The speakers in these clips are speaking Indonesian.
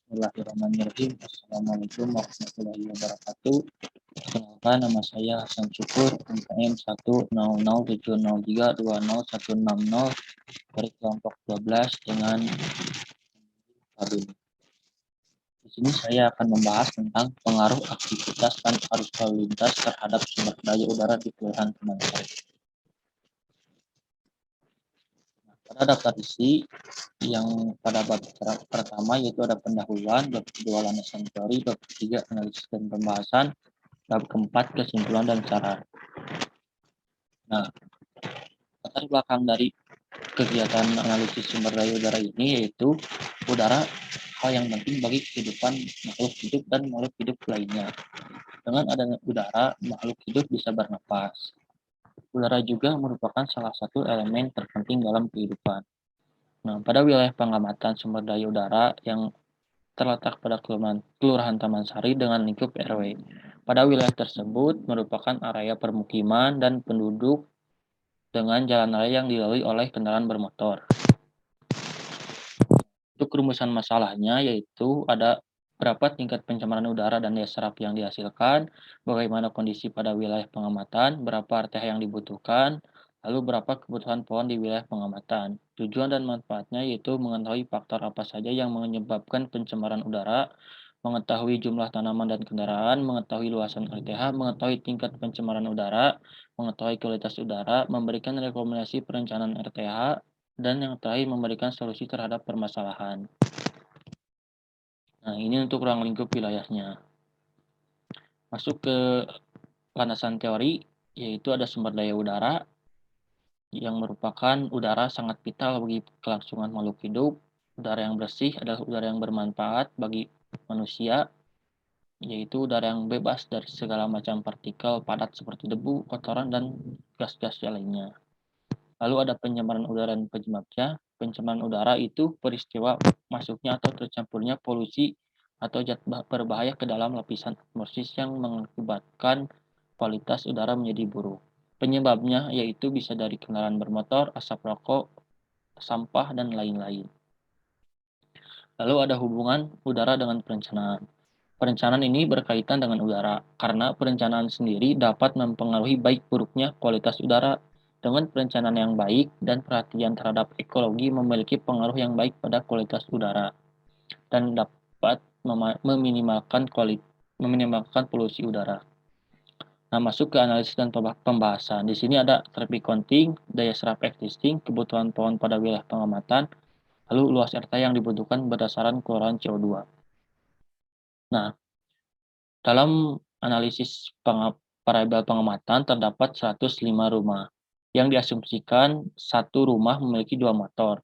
Bismillahirrahmanirrahim. Assalamualaikum warahmatullahi wabarakatuh. Perkenalkan, nama saya Hasan Syukur, NPM 1007073201160 dari kelompok 12 dengan Kabin. Di sini saya akan membahas tentang pengaruh aktivitas dan arus lalu lintas terhadap sumber daya udara di Kelurahan Taman Sari. Pada daftar isi yang pada bab pertama yaitu ada pendahuluan, bab kedua landasan teori, bab ketiga analisis dan pembahasan, bab keempat kesimpulan dan saran. Nah, latar belakang dari kegiatan analisis sumber daya udara ini yaitu udara hal yang penting bagi kehidupan makhluk hidup dan makhluk hidup lainnya. Dengan adanya udara, makhluk hidup bisa bernapas. Udara juga merupakan salah satu elemen terpenting dalam kehidupan. Nah, pada wilayah pengamatan sumber daya udara yang terletak pada Kelurahan Taman Sari dengan lingkup RW. Pada wilayah tersebut merupakan area permukiman dan penduduk dengan jalan raya yang dilalui oleh kendaraan bermotor. Untuk rumusan masalahnya yaitu ada berapa tingkat pencemaran udara dan daya serap yang dihasilkan, bagaimana kondisi pada wilayah pengamatan, berapa RTH yang dibutuhkan, lalu berapa kebutuhan pohon di wilayah pengamatan. Tujuan dan manfaatnya yaitu mengetahui faktor apa saja yang menyebabkan pencemaran udara, mengetahui jumlah tanaman dan kendaraan, mengetahui luasan RTH, mengetahui tingkat pencemaran udara, mengetahui kualitas udara, memberikan rekomendasi perencanaan RTH, dan yang terakhir memberikan solusi terhadap permasalahan. Nah, ini untuk ruang lingkup wilayahnya. Masuk ke landasan teori, yaitu ada sumber daya udara, yang merupakan udara sangat vital bagi kelangsungan makhluk hidup. Udara yang bersih adalah udara yang bermanfaat bagi manusia, yaitu udara yang bebas dari segala macam partikel padat seperti debu, kotoran, dan gas-gas lainnya. Lalu ada pencemaran udara dan penyebabnya. Pencemaran udara itu peristiwa masuknya atau tercampurnya polusi atau zat berbahaya ke dalam lapisan atmosfer yang mengakibatkan kualitas udara menjadi buruk. Penyebabnya yaitu bisa dari kendaraan bermotor, asap rokok, sampah, dan lain-lain. Lalu ada hubungan udara dengan perencanaan. Perencanaan ini berkaitan dengan udara, karena perencanaan sendiri dapat mempengaruhi baik buruknya kualitas udara. Dengan perencanaan yang baik dan perhatian terhadap ekologi memiliki pengaruh yang baik pada kualitas udara dan dapat meminimalkan polusi udara. Nah, masuk ke analisis dan pembahasan. Di sini ada traffic counting, daya serap existing, kebutuhan pohon pada wilayah pengamatan, lalu luas RT yang dibutuhkan berdasarkan keluaran CO2. Nah, dalam analisis variabel pengamatan terdapat 105 rumah yang diasumsikan satu rumah memiliki 2 motor.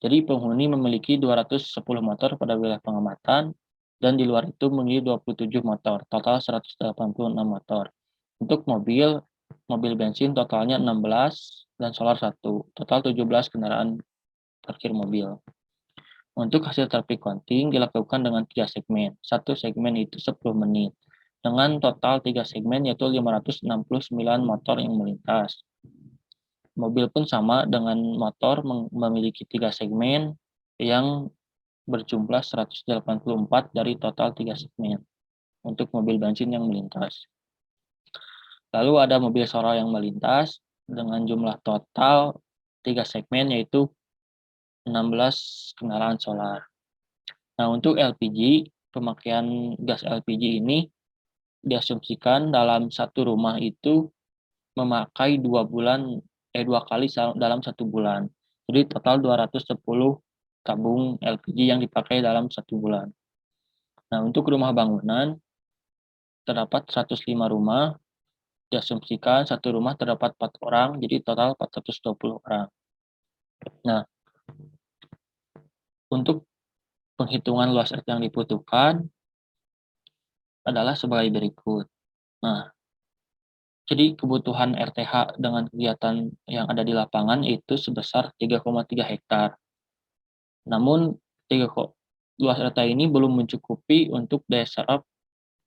Jadi penghuni memiliki 210 motor pada wilayah pengamatan dan di luar itu memiliki 27 motor, total 186 motor. Untuk mobil bensin totalnya 16 dan solar 1, total 17 kendaraan parkir mobil. Untuk hasil traffic counting dilakukan dengan 3 segmen. Satu segmen itu 10 menit. Dengan total 3 segmen yaitu 569 motor yang melintas. Mobil pun sama dengan motor memiliki 3 segmen yang berjumlah 184 dari total 3 segmen untuk mobil bensin yang melintas. Lalu ada mobil Soro yang melintas dengan jumlah total 3 segmen yaitu 16 kendaraan solar. Nah, untuk LPG, pemakaian gas LPG ini diasumsikan dalam satu rumah itu memakai 2 kali dalam 1 bulan. Jadi total 210 tabung LPG yang dipakai dalam 1 bulan. Nah, untuk rumah bangunan terdapat 105 rumah, diasumsikan satu rumah terdapat 4 orang, jadi total 420 orang. Nah, untuk penghitungan luas RT yang dibutuhkan adalah sebagai berikut. Nah, jadi kebutuhan RTH dengan kegiatan yang ada di lapangan itu sebesar 3,3 hektar. Namun, luas RT ini belum mencukupi untuk daya serap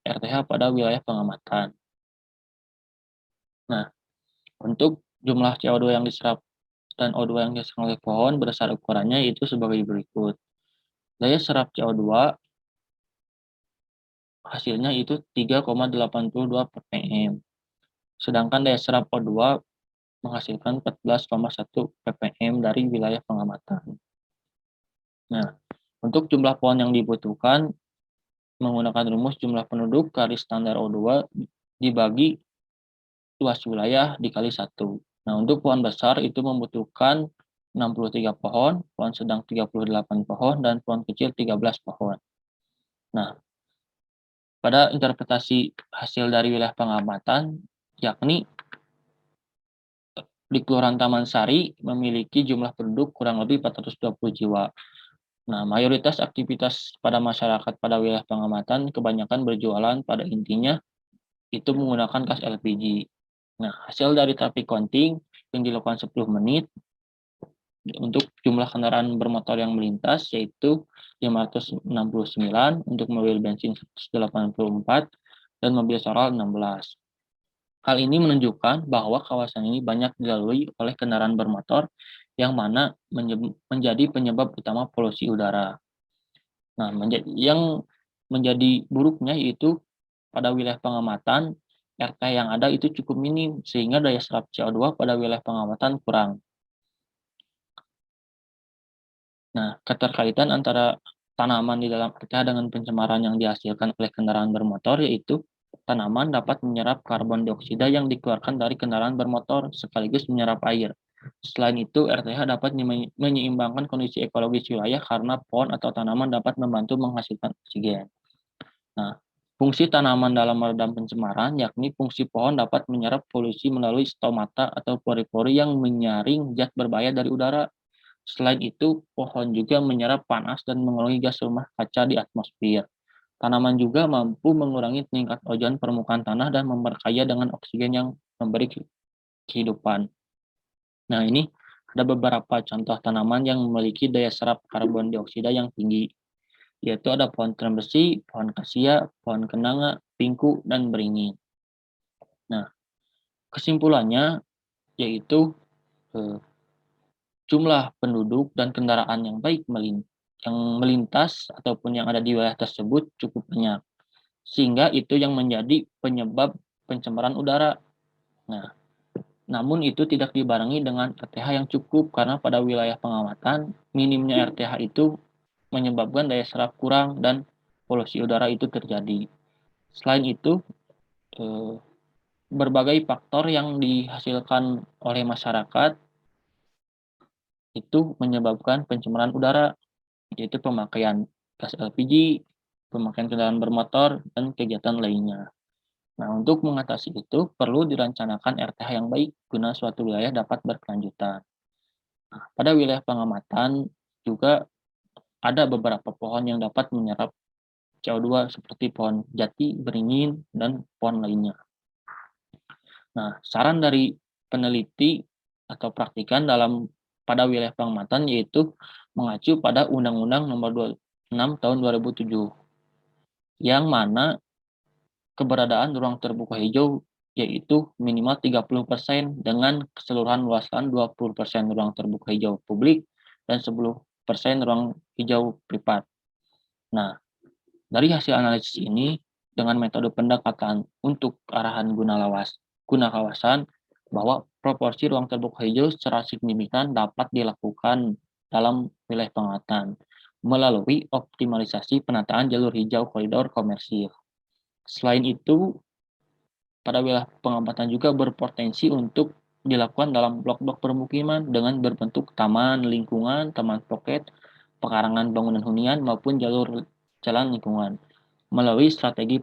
RTH pada wilayah pengamatan. Nah, untuk jumlah CO2 yang diserap dan O2 yang dihasilkan oleh pohon berdasar ukurannya itu sebagai berikut. Daya serap CO2 hasilnya itu 3,82 ppm. Sedangkan daya serap O2 menghasilkan 14,1 ppm dari wilayah pengamatan. Nah, untuk jumlah pohon yang dibutuhkan menggunakan rumus jumlah penduduk kali standar O2 dibagi luas wilayah dikali 1. Nah, untuk pohon besar itu membutuhkan 63 pohon, pohon sedang 38 pohon, dan pohon kecil 13 pohon. Nah, pada interpretasi hasil dari wilayah pengamatan, yakni di Kelurahan Taman Sari memiliki jumlah penduduk kurang lebih 420 jiwa. Nah, mayoritas aktivitas pada masyarakat pada wilayah pengamatan kebanyakan berjualan pada intinya itu menggunakan gas LPG. Nah, hasil dari traffic counting yang dilakukan 10 menit untuk jumlah kendaraan bermotor yang melintas yaitu 569, untuk mobil bensin 184, dan mobil solar 16. Hal ini menunjukkan bahwa kawasan ini banyak dilalui oleh kendaraan bermotor yang mana menjadi penyebab utama polusi udara. Nah, yang menjadi buruknya yaitu pada wilayah pengamatan, RT yang ada itu cukup minim sehingga daya serap CO2 pada wilayah pengamatan kurang. Nah, keterkaitan antara tanaman di dalam RTH dengan pencemaran yang dihasilkan oleh kendaraan bermotor yaitu tanaman dapat menyerap karbon dioksida yang dikeluarkan dari kendaraan bermotor sekaligus menyerap air. Selain itu, RTH dapat menyeimbangkan kondisi ekologis wilayah karena pohon atau tanaman dapat membantu menghasilkan oksigen. Nah, fungsi tanaman dalam meredam pencemaran yakni fungsi pohon dapat menyerap polusi melalui stomata atau pori-pori yang menyaring zat berbahaya dari udara. Selain itu, pohon juga menyerap panas dan mengurangi gas rumah kaca di atmosfer. Tanaman juga mampu mengurangi tingkat ozon permukaan tanah dan memperkaya dengan oksigen yang memberi kehidupan. Nah, ini ada beberapa contoh tanaman yang memiliki daya serap karbon dioksida yang tinggi, yaitu ada pohon trembesi, pohon kasia, pohon kenanga, pingku, dan beringin. Nah, kesimpulannya yaitu eh, jumlah penduduk dan kendaraan yang yang melintas ataupun yang ada di wilayah tersebut cukup banyak, sehingga itu yang menjadi penyebab pencemaran udara. Nah, namun itu tidak dibarengi dengan RTH yang cukup karena pada wilayah pengamatan minimnya RTH itu menyebabkan daya serap kurang dan polusi udara itu terjadi. Selain itu, eh, berbagai faktor yang dihasilkan oleh masyarakat itu menyebabkan pencemaran udara, yaitu pemakaian gas LPG, pemakaian kendaraan bermotor, dan kegiatan lainnya. Nah, untuk mengatasi itu, perlu direncanakan RTH yang baik guna suatu wilayah dapat berkelanjutan. Nah, pada wilayah pengamatan juga ada beberapa pohon yang dapat menyerap CO2 seperti pohon jati, beringin, dan pohon lainnya. Nah, saran dari peneliti atau praktikan pada wilayah pengamatan yaitu mengacu pada Undang-Undang Nomor 26 Tahun 2007, yang mana keberadaan ruang terbuka hijau yaitu minimal 30% dengan keseluruhan luasan 20% ruang terbuka hijau publik dan 10% ruang hijau privat. Nah, dari hasil analisis ini, dengan metode pendekatan untuk arahan guna kawasan, bahwa proporsi ruang terbuka hijau secara signifikan dapat dilakukan dalam wilayah pengamatan melalui optimalisasi penataan jalur hijau koridor komersil. Selain itu, pada wilayah pengamatan juga berpotensi untuk dilakukan dalam blok-blok permukiman dengan berbentuk taman lingkungan, taman pocket, pekarangan bangunan hunian, maupun jalur jalan lingkungan melalui strategi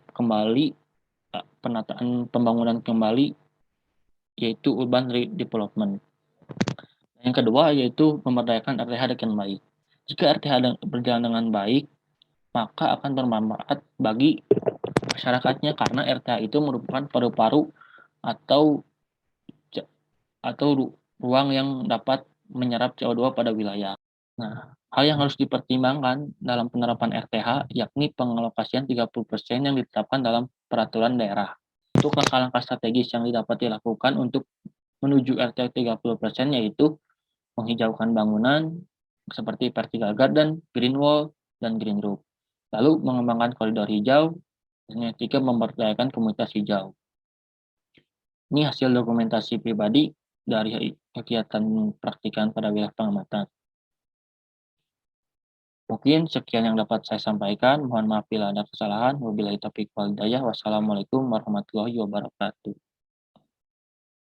penataan pembangunan kembali yaitu urban redevelopment. Yang kedua yaitu memberdayakan RTH dengan baik. Jika RTH berjalan dengan baik, maka akan bermanfaat bagi masyarakatnya karena RTH itu merupakan paru-paru atau ruang yang dapat menyerap CO2 pada wilayah. Nah, hal yang harus dipertimbangkan dalam penerapan RTH yakni pengalokasian 30% yang ditetapkan dalam peraturan daerah. Untuk langkah-langkah strategis yang dapat dilakukan untuk menuju RT 30% yaitu menghijaukan bangunan seperti vertical garden, green wall, dan green roof. Lalu mengembangkan koridor hijau Genetika memberdayakan komunitas hijau. Ini hasil dokumentasi pribadi dari kegiatan praktikan pada wilayah pengamatan. Mungkin sekian yang dapat saya sampaikan. Mohon maaf bila ada kesalahan. Wabillahi taufiq wal hidayah. Wassalamualaikum warahmatullahi wabarakatuh.